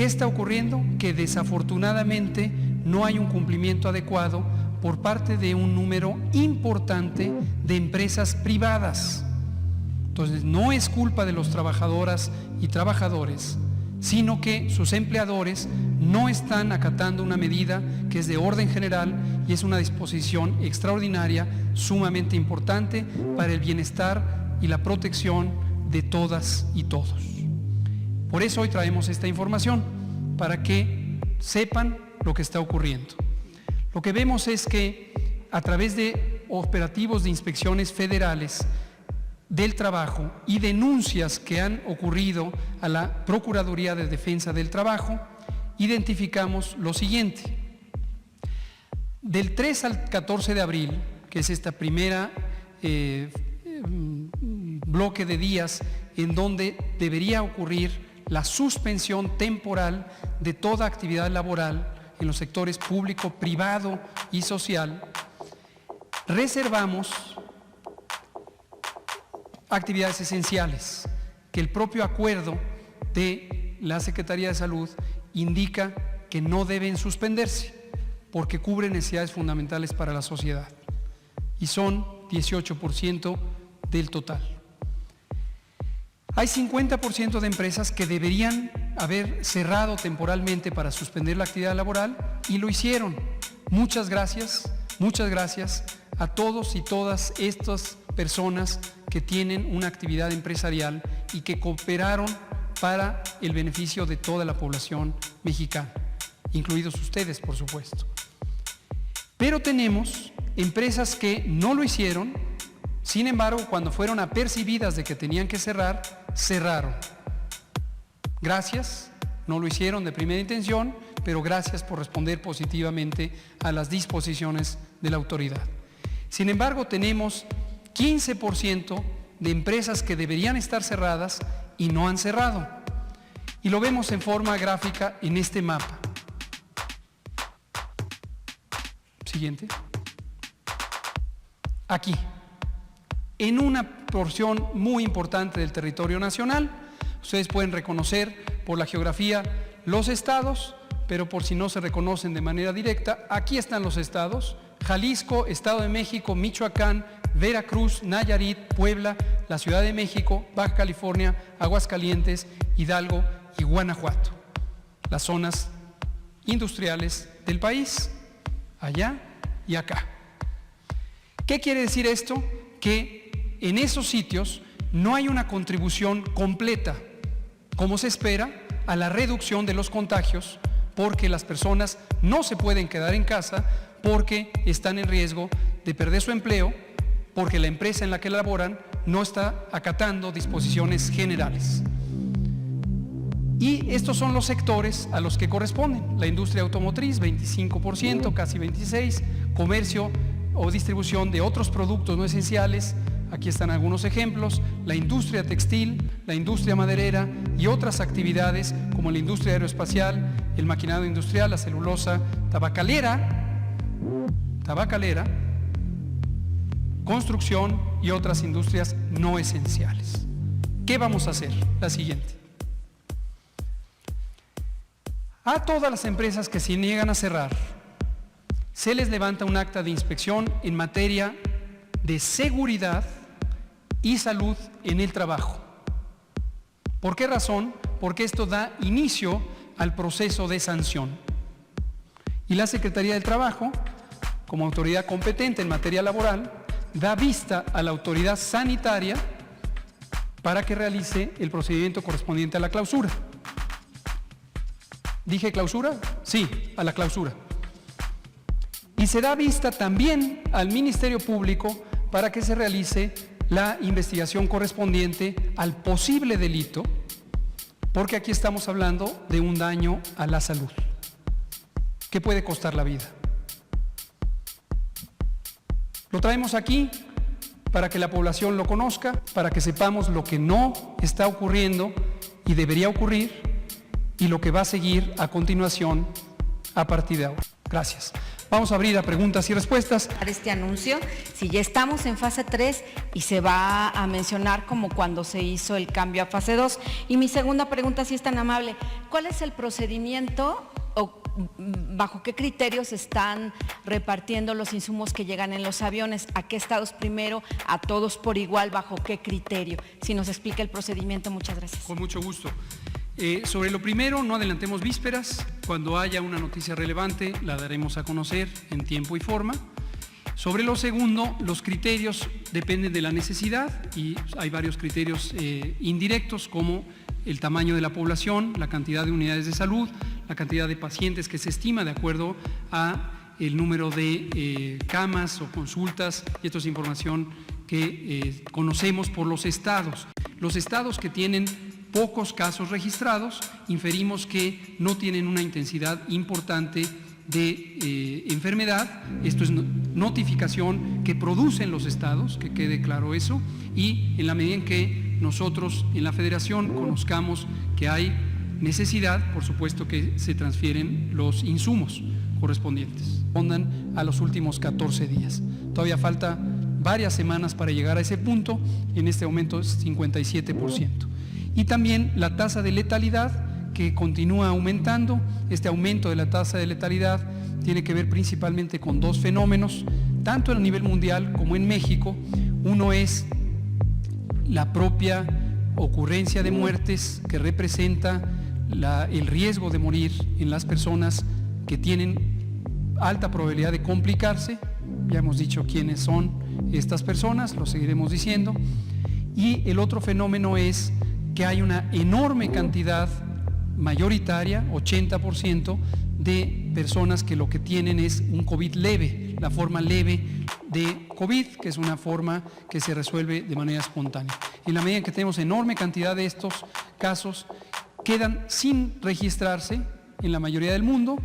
¿Qué está ocurriendo? Que desafortunadamente no hay un cumplimiento adecuado por parte de un número importante de empresas privadas. Entonces, no es culpa de los trabajadoras y trabajadores, sino que sus empleadores no están acatando una medida que es de orden general y es una disposición extraordinaria, sumamente importante para el bienestar y la protección de todas y todos. Por eso hoy traemos esta información, para que sepan lo que está ocurriendo. Lo que vemos es que a través de operativos de inspecciones federales del trabajo y denuncias que han ocurrido a la Procuraduría de Defensa del Trabajo, identificamos lo siguiente. Del 3 al 14 de abril, que es esta primera bloque de días en donde debería ocurrir la suspensión temporal de toda actividad laboral en los sectores público, privado y social, reservamos actividades esenciales que el propio acuerdo de la Secretaría de Salud indica que no deben suspenderse porque cubren necesidades fundamentales para la sociedad y son 18% del total. Hay 50% de empresas que deberían haber cerrado temporalmente para suspender la actividad laboral y lo hicieron. Muchas gracias a todos y todas estas personas que tienen una actividad empresarial y que cooperaron para el beneficio de toda la población mexicana, incluidos ustedes, por supuesto. Pero tenemos empresas que no lo hicieron, sin embargo, cuando fueron apercibidas de que tenían que cerrar, cerraron. Gracias, no lo hicieron de primera intención, pero gracias por responder positivamente a las disposiciones de la autoridad. Sin embargo, tenemos 15% de empresas que deberían estar cerradas y no han cerrado. Y lo vemos en forma gráfica en este mapa. Siguiente. Aquí, en una porción muy importante del territorio nacional, ustedes pueden reconocer por la geografía los estados, pero por si no se reconocen de manera directa, aquí están los estados: Jalisco, Estado de México, Michoacán, Veracruz, Nayarit, Puebla, la Ciudad de México, Baja California, Aguascalientes, Hidalgo y Guanajuato. Las zonas industriales del país, allá y acá. ¿Qué quiere decir esto? Que en esos sitios no hay una contribución completa, como se espera, a la reducción de los contagios, porque las personas no se pueden quedar en casa porque están en riesgo de perder su empleo, porque la empresa en la que laboran no está acatando disposiciones generales. Y estos son los sectores a los que corresponden: la industria automotriz, 25%, casi 26%, comercio o distribución de otros productos no esenciales, aquí están algunos ejemplos, la industria textil, la industria maderera y otras actividades como la industria aeroespacial, el maquinado industrial, la celulosa, tabacalera, construcción y otras industrias no esenciales. ¿Qué vamos a hacer? La siguiente. A todas las empresas que se niegan a cerrar, se les levanta un acta de inspección en materia de seguridad y salud en el trabajo. ¿Por qué razón? Porque esto da inicio al proceso de sanción. Y la Secretaría del Trabajo, como autoridad competente en materia laboral, da vista a la autoridad sanitaria para que realice el procedimiento correspondiente a la clausura. ¿Dije clausura? Sí, a la clausura. Y se da vista también al Ministerio Público para que se realice la investigación correspondiente al posible delito, porque aquí estamos hablando de un daño a la salud que puede costar la vida. Lo traemos aquí para que la población lo conozca, para que sepamos lo que no está ocurriendo y debería ocurrir y lo que va a seguir a continuación a partir de ahora. Gracias. Vamos a abrir a preguntas y respuestas. Este anuncio, si ya estamos en fase 3 y se va a mencionar como cuando se hizo el cambio a fase 2. Y mi segunda pregunta, si es tan amable, ¿cuál es el procedimiento o bajo qué criterios están repartiendo los insumos que llegan en los aviones? ¿A qué estados primero? ¿A todos por igual? ¿Bajo qué criterio? Si nos explica el procedimiento, muchas gracias. Con mucho gusto. Sobre lo primero, no adelantemos vísperas. Cuando haya una noticia relevante, la daremos a conocer en tiempo y forma. Sobre lo segundo, los criterios dependen de la necesidad y hay varios criterios indirectos, como el tamaño de la población, la cantidad de unidades de salud, la cantidad de pacientes que se estima de acuerdo a el número de camas o consultas, y esto es información que conocemos por los estados. Los estados que tienen pocos casos registrados, inferimos que no tienen una intensidad importante de enfermedad. Esto es notificación que producen los estados, que quede claro eso, y en la medida en que nosotros en la Federación conozcamos que hay necesidad, por supuesto que se transfieren los insumos correspondientes. Respondan a los últimos 14 días. Todavía falta varias semanas para llegar a ese punto, en este momento es 57%. Y también la tasa de letalidad, que continúa aumentando. Este aumento de la tasa de letalidad tiene que ver principalmente con dos fenómenos, tanto a nivel mundial como en México. Uno es la propia ocurrencia de muertes que representa el riesgo de morir en las personas que tienen alta probabilidad de complicarse. Ya hemos dicho quiénes son estas personas, lo seguiremos diciendo. Y el otro fenómeno es que hay una enorme cantidad mayoritaria, 80%, de personas que lo que tienen es un COVID leve, la forma leve de COVID, que es una forma que se resuelve de manera espontánea. En la medida en que tenemos enorme cantidad de estos casos, quedan sin registrarse en la mayoría del mundo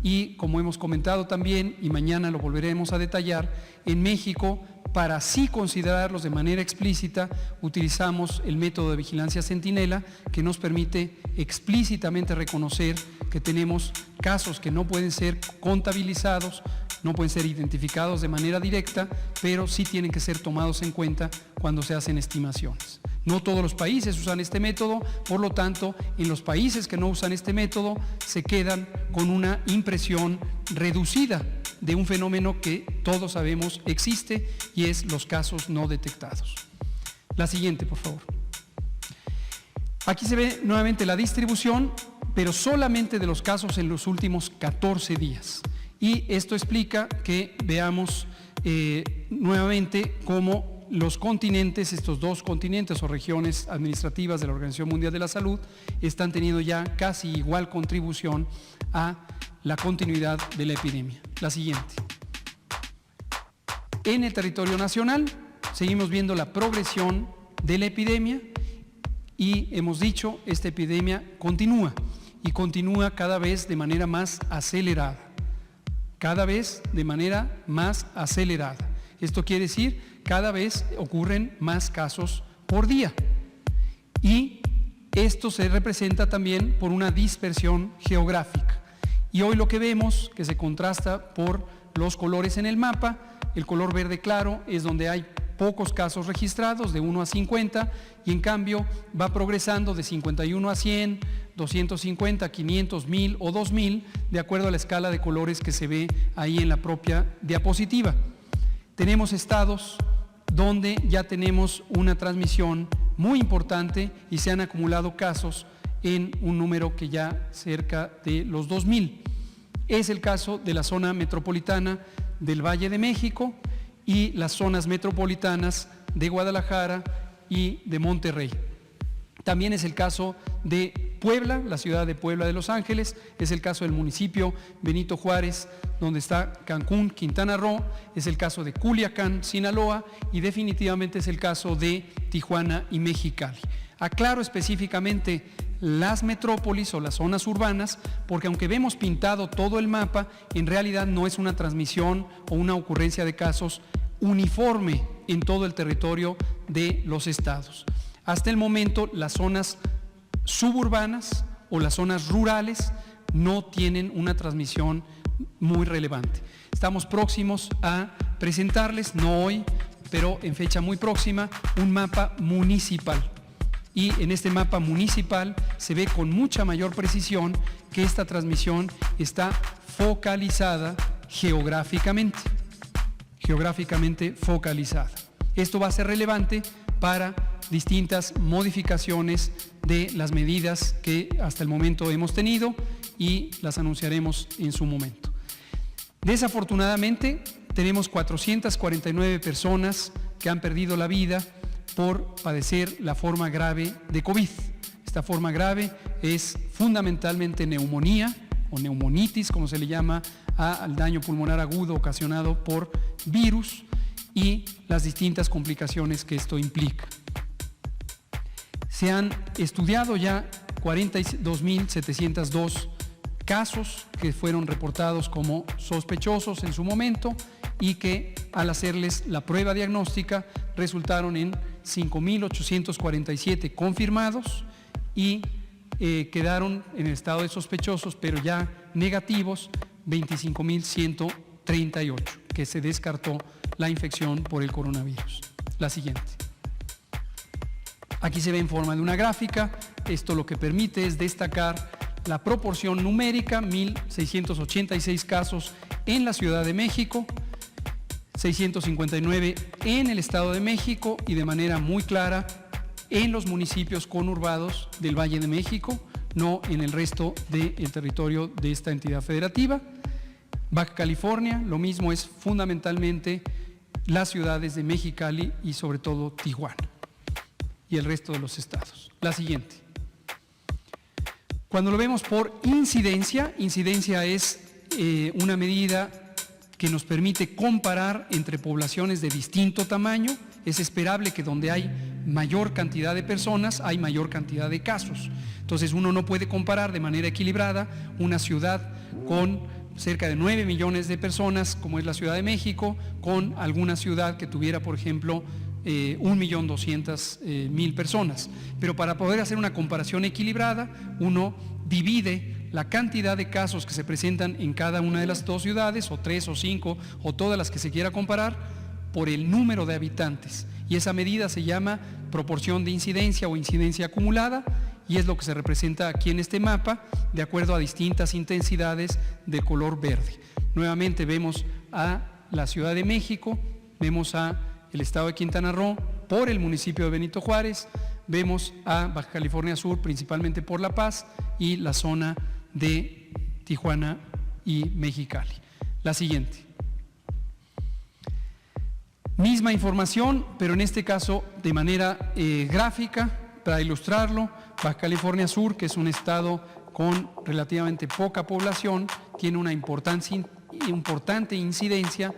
y, como hemos comentado también, y mañana lo volveremos a detallar, en México, para así considerarlos de manera explícita, utilizamos el método de vigilancia centinela, que nos permite explícitamente reconocer que tenemos casos que no pueden ser contabilizados, no pueden ser identificados de manera directa, pero sí tienen que ser tomados en cuenta cuando se hacen estimaciones. No todos los países usan este método, por lo tanto, en los países que no usan este método se quedan con una impresión reducida de un fenómeno que todos sabemos existe y es los casos no detectados. La siguiente, por favor. Aquí se ve nuevamente la distribución, pero solamente de los casos en los últimos 14 días. Y esto explica que veamos nuevamente cómo los continentes, estos dos continentes o regiones administrativas de la Organización Mundial de la Salud, están teniendo ya casi igual contribución a la continuidad de la epidemia. La siguiente. En el territorio nacional seguimos viendo la progresión de la epidemia y hemos dicho, esta epidemia continúa y continúa cada vez de manera más acelerada. Cada vez de manera más acelerada. Esto quiere decir, cada vez ocurren más casos por día. Y esto se representa también por una dispersión geográfica. Y hoy lo que vemos, que se contrasta por los colores en el mapa, el color verde claro es donde hay pocos casos registrados, de 1 a 50, y en cambio va progresando de 51 a 100, 250, 500, 1000 o 2000, de acuerdo a la escala de colores que se ve ahí en la propia diapositiva. Tenemos estados donde ya tenemos una transmisión muy importante y se han acumulado casos en un número que ya cerca de los 2000. Es el caso de la zona metropolitana del Valle de México y las zonas metropolitanas de Guadalajara y de Monterrey. También es el caso de Puebla, la ciudad de Puebla de Los Ángeles, es el caso del municipio Benito Juárez, donde está Cancún, Quintana Roo, es el caso de Culiacán, Sinaloa, y definitivamente es el caso de Tijuana y Mexicali. Aclaro específicamente las metrópolis o las zonas urbanas, porque aunque vemos pintado todo el mapa, en realidad no es una transmisión o una ocurrencia de casos uniforme en todo el territorio de los estados. Hasta el momento, las zonas suburbanas o las zonas rurales no tienen una transmisión muy relevante. Estamos próximos a presentarles, no hoy, pero en fecha muy próxima, un mapa municipal. Y en este mapa municipal se ve con mucha mayor precisión que esta transmisión está focalizada geográficamente focalizada. Esto va a ser relevante para distintas modificaciones de las medidas que hasta el momento hemos tenido y las anunciaremos en su momento. Desafortunadamente, tenemos 449 personas que han perdido la vida por padecer la forma grave de COVID. Esta forma grave es fundamentalmente neumonía o neumonitis, como se le llama al daño pulmonar agudo ocasionado por virus y las distintas complicaciones que esto implica. Se han estudiado ya 42.702 casos que fueron reportados como sospechosos en su momento y que al hacerles la prueba diagnóstica resultaron en 5.847 confirmados y quedaron en el estado de sospechosos, pero ya negativos, 25.138, que se descartó la infección por el coronavirus. La siguiente. Aquí se ve en forma de una gráfica. Esto lo que permite es destacar la proporción numérica, 1.686 casos en la Ciudad de México, 659 en el Estado de México y de manera muy clara en los municipios conurbados del Valle de México, no en el resto del territorio de esta entidad federativa. Baja California, lo mismo, es fundamentalmente las ciudades de Mexicali y sobre todo Tijuana y el resto de los estados. La siguiente. Cuando lo vemos por incidencia, incidencia es una medida que nos permite comparar entre poblaciones de distinto tamaño. Es esperable que donde hay mayor cantidad de personas, hay mayor cantidad de casos. Entonces uno no puede comparar de manera equilibrada una ciudad con cerca de 9 millones de personas, como es la Ciudad de México, con alguna ciudad que tuviera, por ejemplo, 1.200.000 personas. Pero para poder hacer una comparación equilibrada, uno divide la cantidad de casos que se presentan en cada una de las dos ciudades, o 3 o 5, o todas las que se quiera comparar, por el número de habitantes. Y esa medida se llama proporción de incidencia o incidencia acumulada, y es lo que se representa aquí en este mapa, de acuerdo a distintas intensidades de color verde. Nuevamente vemos a la Ciudad de México, vemos a el estado de Quintana Roo por el municipio de Benito Juárez, vemos a Baja California Sur principalmente por La Paz y la zona de Tijuana y Mexicali. La siguiente. Misma información, pero en este caso de manera gráfica, para ilustrarlo. Baja California Sur, que es un estado con relativamente poca población, tiene una importante incidencia,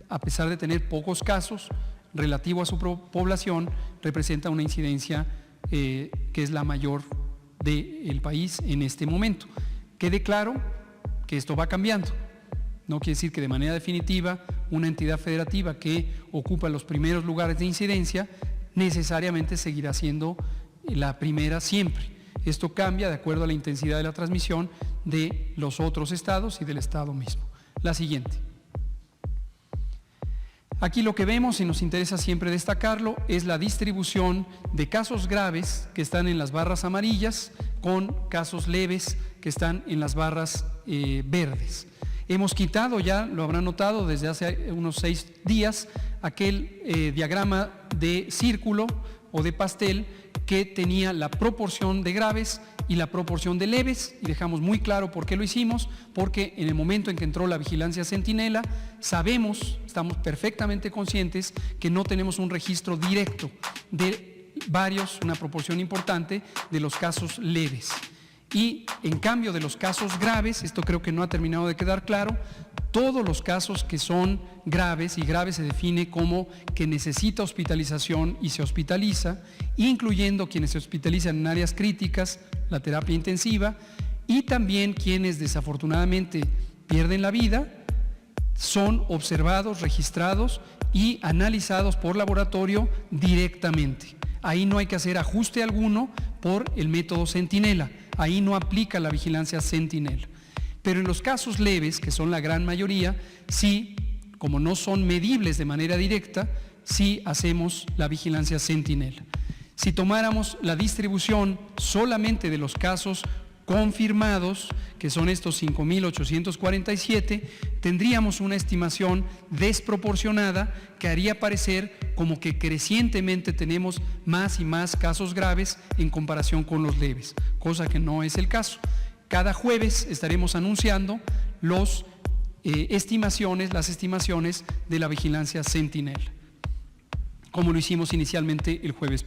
a pesar de tener pocos casos, relativo a su población, representa una incidencia que es la mayor del país en este momento. Quede claro que esto va cambiando. No quiere decir que de manera definitiva una entidad federativa que ocupa los primeros lugares de incidencia necesariamente seguirá siendo la primera siempre. Esto cambia de acuerdo a la intensidad de la transmisión de los otros estados y del estado mismo. La siguiente. Aquí lo que vemos, y nos interesa siempre destacarlo, es la distribución de casos graves que están en las barras amarillas con casos leves que están en las barras verdes. Hemos quitado ya, lo habrán notado desde hace unos 6 días, aquel diagrama de círculo o de pastel que tenía la proporción de graves y la proporción de leves, y dejamos muy claro por qué lo hicimos, porque en el momento en que entró la vigilancia centinela, estamos perfectamente conscientes que no tenemos un registro directo de una proporción importante de los casos leves. Y en cambio de los casos graves, esto creo que no ha terminado de quedar claro, todos los casos que son graves, y grave se define como que necesita hospitalización y se hospitaliza, incluyendo quienes se hospitalizan en áreas críticas, la terapia intensiva, y también quienes desafortunadamente pierden la vida, son observados, registrados y analizados por laboratorio directamente. Ahí no hay que hacer ajuste alguno por el método centinela. Ahí no aplica la vigilancia Sentinel. Pero en los casos leves, que son la gran mayoría, sí, como no son medibles de manera directa, sí hacemos la vigilancia Sentinel. Si tomáramos la distribución solamente de los casos confirmados, que son estos 5.847, tendríamos una estimación desproporcionada que haría parecer como que crecientemente tenemos más y más casos graves en comparación con los leves, cosa que no es el caso. Cada jueves estaremos anunciando las estimaciones de la vigilancia Sentinel, como lo hicimos inicialmente el jueves